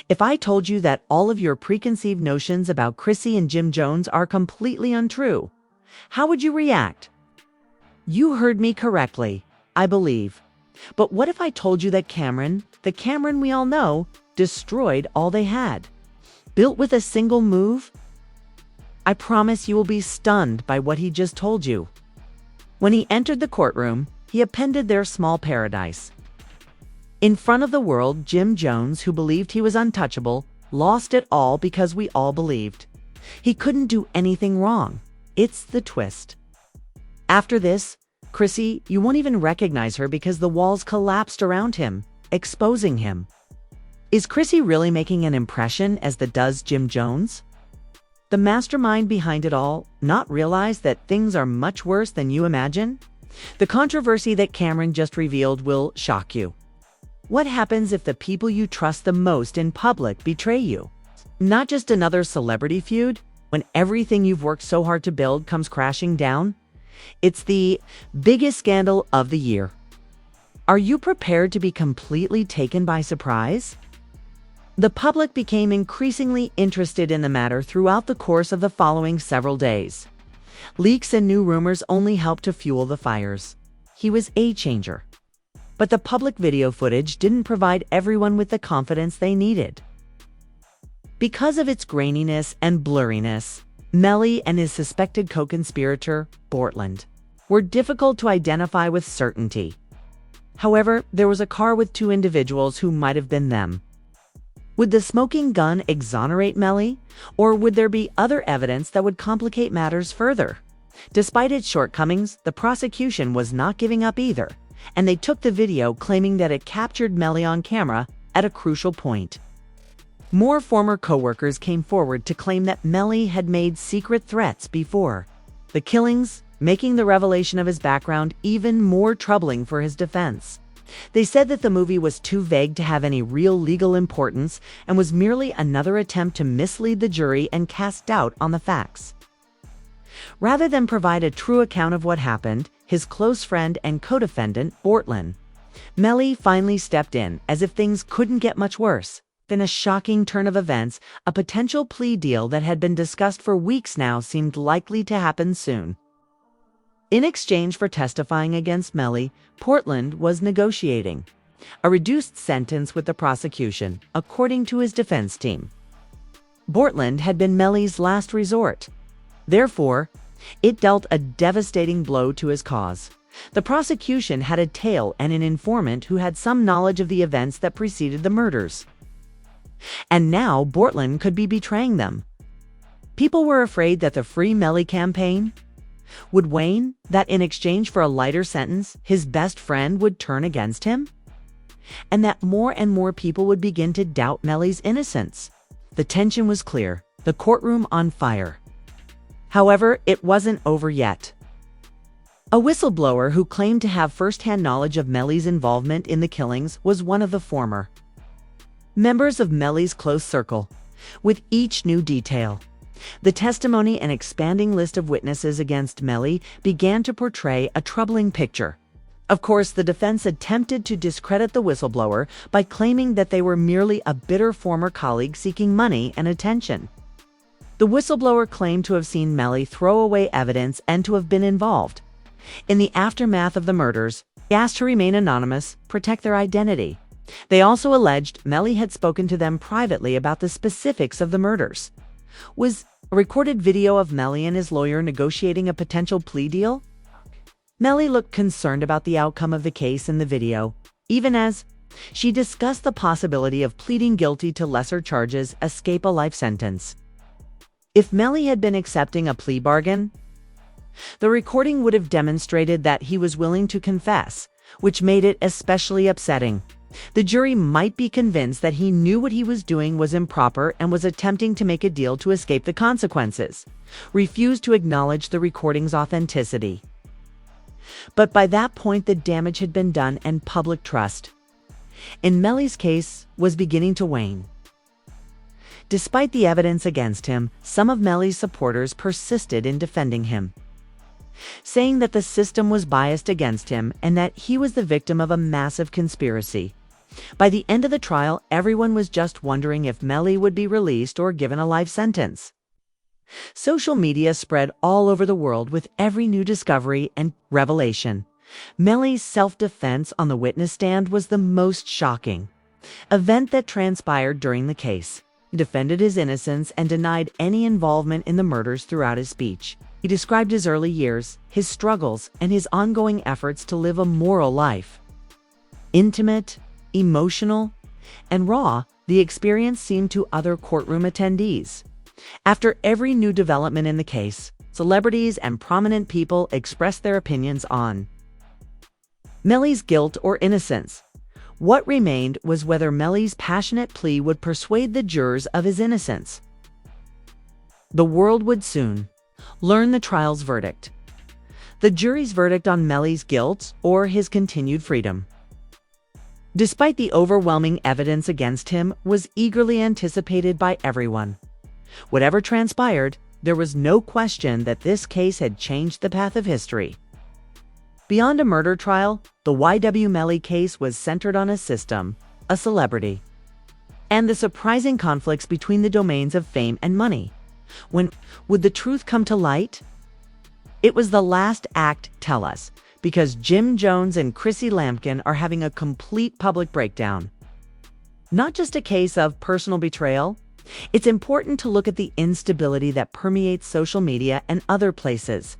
If I told you that all of your preconceived notions about Chrissy and Jim Jones are completely untrue, how would you react? You heard me correctly, I believe. But what if I told you that Camron, the Camron we all know, destroyed all they had? Built with a single move? I promise you will be stunned by what he just told you. When he entered the courtroom, he appended their small paradise. In front of the world, Jim Jones, who believed he was untouchable, lost it all because we all believed. He couldn't do anything wrong. It's the twist. After this, Chrissy, you won't even recognize her because the walls collapsed around him, exposing him. Is Chrissy really making an impression as does Jim Jones? The mastermind behind it all not realize that things are much worse than you imagine? The controversy that Camron just revealed will shock you. What happens if the people you trust the most in public betray you? Not just another celebrity feud, when everything you've worked so hard to build comes crashing down? It's the biggest scandal of the year. Are you prepared to be completely taken by surprise? The public became increasingly interested in the matter throughout the course of the following several days. Leaks and new rumors only helped to fuel the fires. He was a changer. But the public video footage didn't provide everyone with the confidence they needed. Because of its graininess and blurriness, Melly and his suspected co-conspirator, Bortland, were difficult to identify with certainty. However, there was a car with two individuals who might have been them. Would the smoking gun exonerate Melly, or would there be other evidence that would complicate matters further? Despite its shortcomings, the prosecution was not giving up either, and they took the video claiming that it captured Melly on camera at a crucial point. More former co-workers came forward to claim that Melly had made secret threats before the killings, making the revelation of his background even more troubling for his defense. They said that the movie was too vague to have any real legal importance and was merely another attempt to mislead the jury and cast doubt on the facts. Rather than provide a true account of what happened, his close friend and co-defendant, Bortland, Melly finally stepped in as if things couldn't get much worse. In a shocking turn of events, a potential plea deal that had been discussed for weeks now seemed likely to happen soon. In exchange for testifying against Melly, Bortland was negotiating a reduced sentence with the prosecution, according to his defense team. Bortland had been Melly's last resort. Therefore, it dealt a devastating blow to his cause. The prosecution had a tail and an informant who had some knowledge of the events that preceded the murders. And now Bortland could be betraying them. People were afraid that the Free Melly campaign would wane, that in exchange for a lighter sentence, his best friend would turn against him, and that more and more people would begin to doubt Melly's innocence. The tension was clear, the courtroom on fire. However, it wasn't over yet. A whistleblower who claimed to have first-hand knowledge of Melly's involvement in the killings was one of the former members of Melly's close circle. With each new detail, the testimony and expanding list of witnesses against Melly began to portray a troubling picture. Of course, the defense attempted to discredit the whistleblower by claiming that they were merely a bitter former colleague seeking money and attention. The whistleblower claimed to have seen Melly throw away evidence and to have been involved in the aftermath of the murders. They asked to remain anonymous, protect their identity. They also alleged Melly had spoken to them privately about the specifics of the murders. Was a recorded video of Melly and his lawyer negotiating a potential plea deal? Melly looked concerned about the outcome of the case in the video, even as she discussed the possibility of pleading guilty to lesser charges, escape a life sentence. If Melly had been accepting a plea bargain, the recording would have demonstrated that he was willing to confess, which made it especially upsetting. The jury might be convinced that he knew what he was doing was improper and was attempting to make a deal to escape the consequences, refused to acknowledge the recording's authenticity. But by that point, the damage had been done and public trust in Melly's case was beginning to wane. Despite the evidence against him, some of Melly's supporters persisted in defending him, saying that the system was biased against him and that he was the victim of a massive conspiracy. By the end of the trial, everyone was just wondering if Melly would be released or given a life sentence. Social media spread all over the world with every new discovery and revelation. Melly's self-defense on the witness stand was the most shocking event that transpired during the case. He defended his innocence and denied any involvement in the murders throughout his speech. He described his early years, his struggles, and his ongoing efforts to live a moral life. Intimate, emotional, and raw, the experience seemed to other courtroom attendees. After every new development in the case, celebrities and prominent people expressed their opinions on Melly's guilt or innocence. What remained was whether Melly's passionate plea would persuade the jurors of his innocence. The world would soon learn the trial's verdict. The jury's verdict on Melly's guilt or his continued freedom, despite the overwhelming evidence against him, was eagerly anticipated by everyone. Whatever transpired, there was no question that this case had changed the path of history. Beyond a murder trial, the Y.W. Melly case was centered on a system, a celebrity, and the surprising conflicts between the domains of fame and money. When would the truth come to light? It was the last act, tell us, because Jim Jones and Chrissy Lampkin are having a complete public breakdown. Not just a case of personal betrayal, it's important to look at the instability that permeates social media and other places.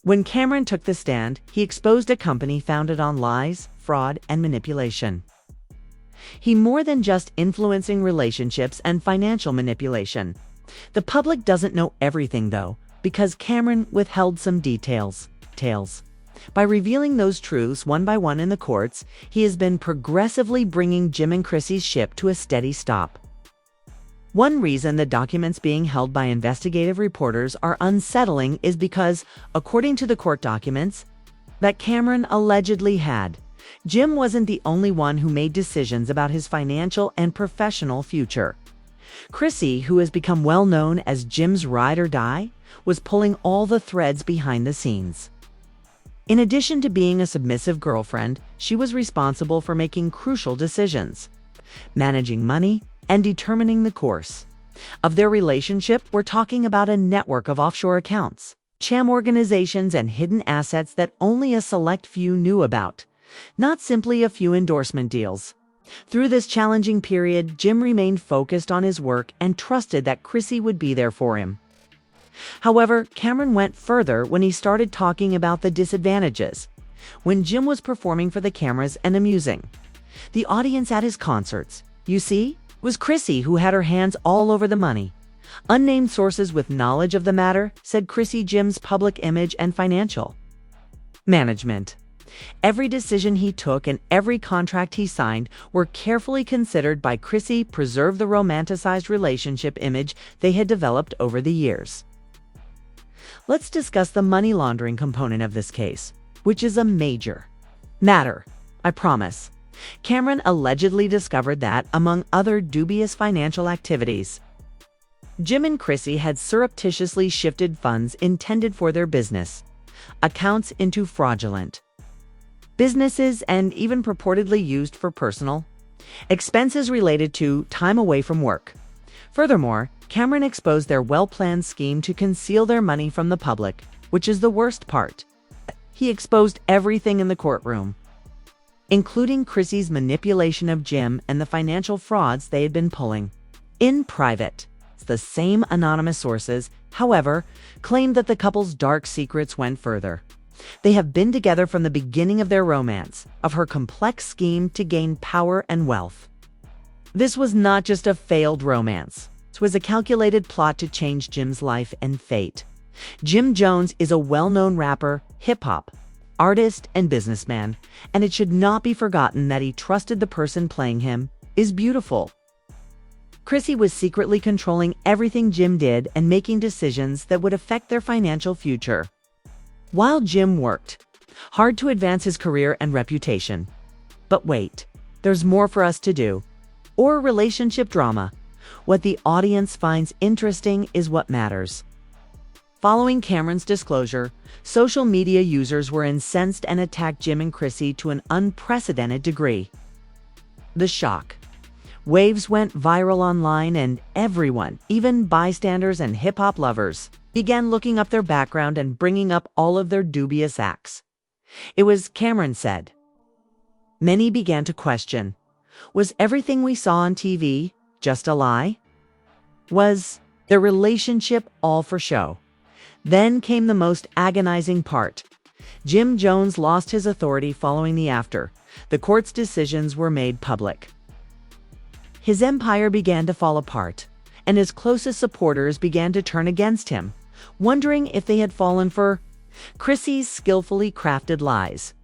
When Camron took the stand, he exposed a company founded on lies, fraud, and manipulation. He more than just influencing relationships and financial manipulation. The public doesn't know everything, though, because Camron withheld some details. By revealing those truths one by one in the courts, he has been progressively bringing Jim and Chrissy's ship to a steady stop. One reason the documents being held by investigative reporters are unsettling is because, according to the court documents that Camron allegedly had, Jim wasn't the only one who made decisions about his financial and professional future. Chrissy, who has become well known as Jim's ride or die, was pulling all the threads behind the scenes. In addition to being a submissive girlfriend, she was responsible for making crucial decisions, managing money, and determining the course of their relationship. We're talking about a network of offshore accounts, sham organizations, and hidden assets that only a select few knew about, not simply a few endorsement deals. Through this challenging period, Jim remained focused on his work and trusted that Chrissy would be there for him. However, Camron went further when he started talking about the disadvantages. When Jim was performing for the cameras and amusing the audience at his concerts, you see, was Chrissy, who had her hands all over the money. Unnamed sources with knowledge of the matter said Chrissy Jim's public image and financial management. Every decision he took and every contract he signed were carefully considered by Chrissy to preserve the romanticized relationship image they had developed over the years. Let's discuss the money laundering component of this case, which is a major matter, I promise. Camron allegedly discovered that, among other dubious financial activities, Jim and Chrissy had surreptitiously shifted funds intended for their business accounts into fraudulent businesses and even purportedly used for personal expenses related to time away from work. Furthermore, Camron exposed their well-planned scheme to conceal their money from the public, which is the worst part. He exposed everything in the courtroom, including Chrissy's manipulation of Jim and the financial frauds they had been pulling. In private, the same anonymous sources, however, claimed that the couple's dark secrets went further. They have been together from the beginning of their romance, of her complex scheme to gain power and wealth. This was not just a failed romance. It was a calculated plot to change Jim's life and fate. Jim Jones is a well-known rapper, hip-hop artist, and businessman, and it should not be forgotten that he trusted the person playing him is beautiful. Chrissy was secretly controlling everything Jim did and making decisions that would affect their financial future, while Jim worked hard to advance his career and reputation. But wait, there's more for us to do. Or relationship drama. What the audience finds interesting is what matters. Following Camron's disclosure, social media users were incensed and attacked Jim and Chrissy to an unprecedented degree. The shock. Waves went viral online and everyone, even bystanders and hip-hop lovers, began looking up their background and bringing up all of their dubious acts. It was Camron said. Many began to question, was everything we saw on TV just a lie? Was their relationship all for show? Then came the most agonizing part. Jim Jones lost his authority following the after. The court's decisions were made public. His empire began to fall apart, and his closest supporters began to turn against him, wondering if they had fallen for Chrissy's skillfully crafted lies.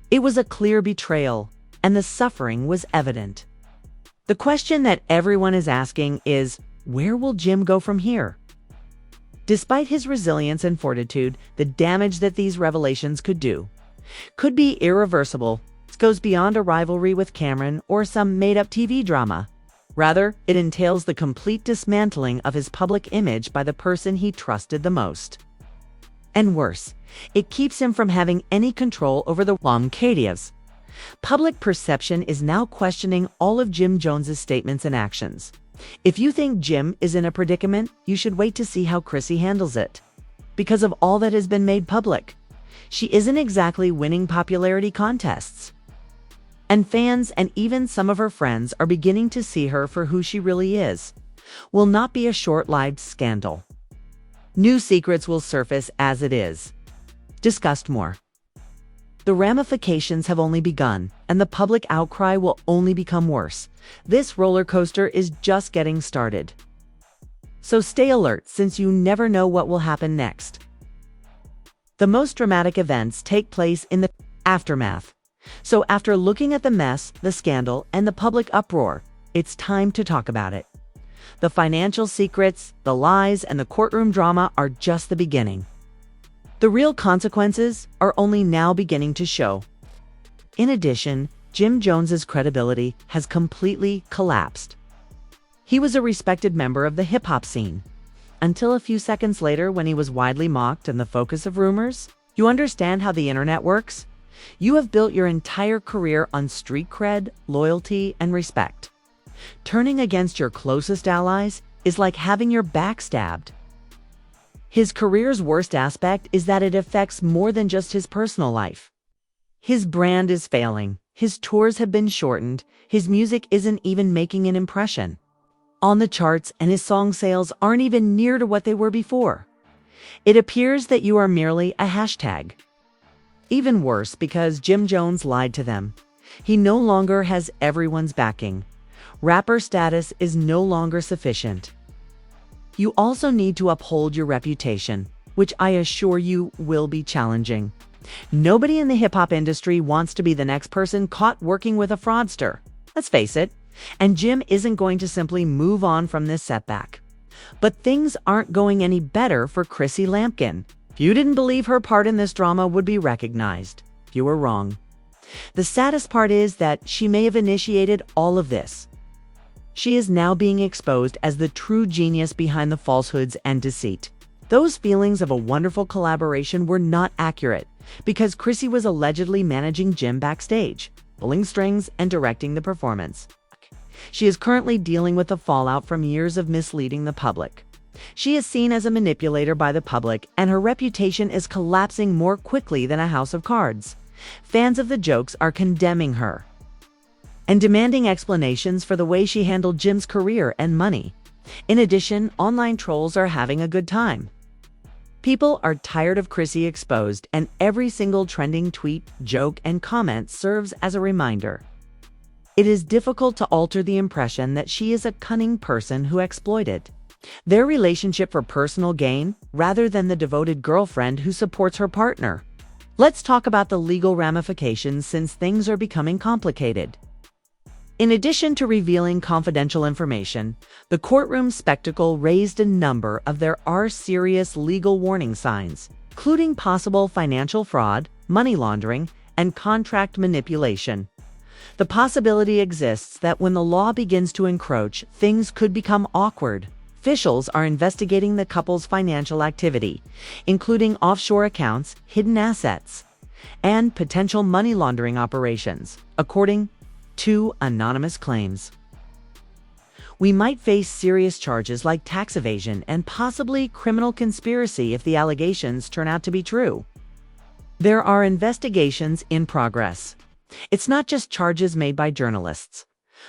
It was a clear betrayal, and the suffering was evident. The question that everyone is asking is, where will Jim go from here? Despite his resilience and fortitude, the damage that these revelations could do could be irreversible. It goes beyond a rivalry with Camron or some made-up TV drama. Rather, it entails the complete dismantling of his public image by the person he trusted the most. And worse, it keeps him from having any control over the Lampkins. Public perception is now questioning all of Jim Jones's statements and actions. If you think Jim is in a predicament, you should wait to see how Chrissy handles it. Because of all that has been made public, she isn't exactly winning popularity contests. And fans and even some of her friends are beginning to see her for who she really is. Will not be a short-lived scandal. New secrets will surface as it is. Discussed more. The ramifications have only begun, and the public outcry will only become worse. This roller coaster is just getting started. So stay alert, since you never know what will happen next. The most dramatic events take place in the aftermath. So after looking at the mess, the scandal, and the public uproar, it's time to talk about it. The financial secrets, the lies, and the courtroom drama are just the beginning. The real consequences are only now beginning to show. In addition, Jim Jones's credibility has completely collapsed. He was a respected member of the hip-hop scene, until a few seconds later when he was widely mocked and the focus of rumors. You understand how the internet works? You have built your entire career on street cred, loyalty, and respect. Turning against your closest allies is like having your back stabbed. His career's worst aspect is that it affects more than just his personal life. His brand is failing, his tours have been shortened, his music isn't even making an impression on the charts, and his song sales aren't even near to what they were before. It appears that you are merely a hashtag. Even worse, because Jim Jones lied to them. He no longer has everyone's backing. Rapper status is no longer sufficient. You also need to uphold your reputation, which I assure you will be challenging. Nobody in the hip-hop industry wants to be the next person caught working with a fraudster. Let's face it. And Jim isn't going to simply move on from this setback. But things aren't going any better for Chrissy Lampkin. If you didn't believe her part in this drama would be recognized, you were wrong. The saddest part is that she may have initiated all of this. She is now being exposed as the true genius behind the falsehoods and deceit. Those feelings of a wonderful collaboration were not accurate, because Chrissy was allegedly managing Jim backstage, pulling strings and directing the performance. She is currently dealing with the fallout from years of misleading the public. She is seen as a manipulator by the public, and her reputation is collapsing more quickly than a house of cards. Fans of the jokes are condemning her and demanding explanations for the way she handled Jim's career and money. In addition, online trolls are having a good time. People are tired of Chrissy exposed, and every single trending tweet, joke, and comment serves as a reminder. It is difficult to alter the impression that she is a cunning person who exploited their relationship for personal gain, rather than the devoted girlfriend who supports her partner. Let's talk about the legal ramifications, since things are becoming complicated. In addition to revealing confidential information, the courtroom spectacle raised a number of there are serious legal warning signs, including possible financial fraud, money laundering, and contract manipulation. The possibility exists that when the law begins to encroach, things could become awkward. Officials are investigating the couple's financial activity, including offshore accounts, hidden assets, and potential money laundering operations, according 2 anonymous claims. We might face serious charges like tax evasion and possibly criminal conspiracy if the allegations turn out to be true. There are investigations in progress. It's not just charges made by journalists.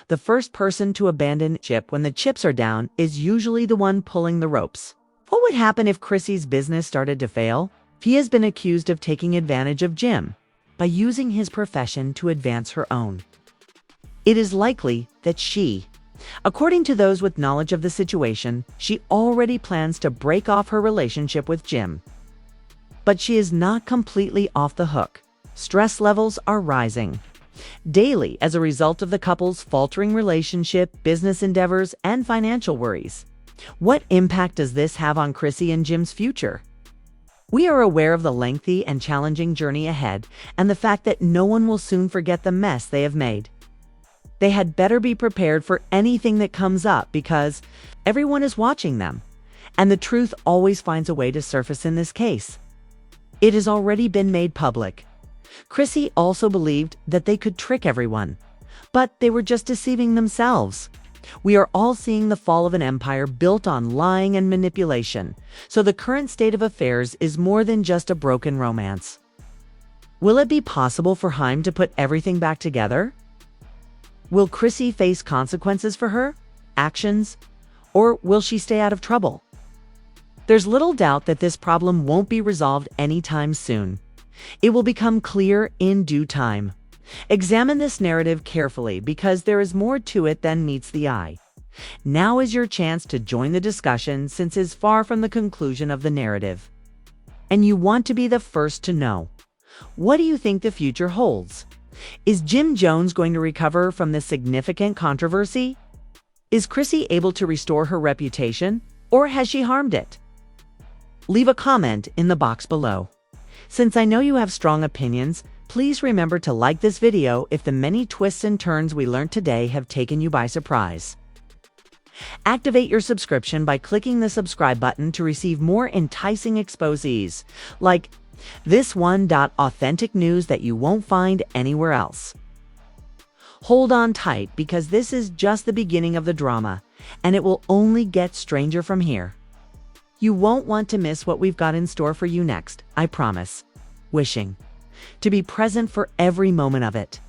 The first person to abandon ship when the chips are down is usually the one pulling the ropes. What would happen if Chrissy's business started to fail? He has been accused of taking advantage of Jim by using his profession to advance her own. It is likely that according to those with knowledge of the situation, she already plans to break off her relationship with Jim. But she is not completely off the hook. Stress levels are rising daily as a result of the couple's faltering relationship, business endeavors, and financial worries. What impact does this have on Chrissy and Jim's future? We are aware of the lengthy and challenging journey ahead and the fact that no one will soon forget the mess they have made. They had better be prepared for anything that comes up because everyone is watching them, and the truth always finds a way to surface in this case. It has already been made public. Chrissy also believed that they could trick everyone, but they were just deceiving themselves. We are all seeing the fall of an empire built on lying and manipulation, so the current state of affairs is more than just a broken romance. Will it be possible for Haim to put everything back together? Will Chrissy face consequences for her actions, or will she stay out of trouble? There's little doubt that this problem won't be resolved anytime soon. It will become clear in due time. Examine this narrative carefully because there is more to it than meets the eye. Now is your chance to join the discussion since it's far from the conclusion of the narrative. And you want to be the first to know. What do you think the future holds? Is Jim Jones going to recover from this significant controversy? Is Chrissy able to restore her reputation, or has she harmed it? Leave a comment in the box below. Since I know you have strong opinions, please remember to like this video if the many twists and turns we learned today have taken you by surprise. Activate your subscription by clicking the subscribe button to receive more enticing exposés, like this one. Authentic news that you won't find anywhere else. Hold on tight because this is just the beginning of the drama, and it will only get stranger from here. You won't want to miss what we've got in store for you next, I promise. Wishing to be present for every moment of it.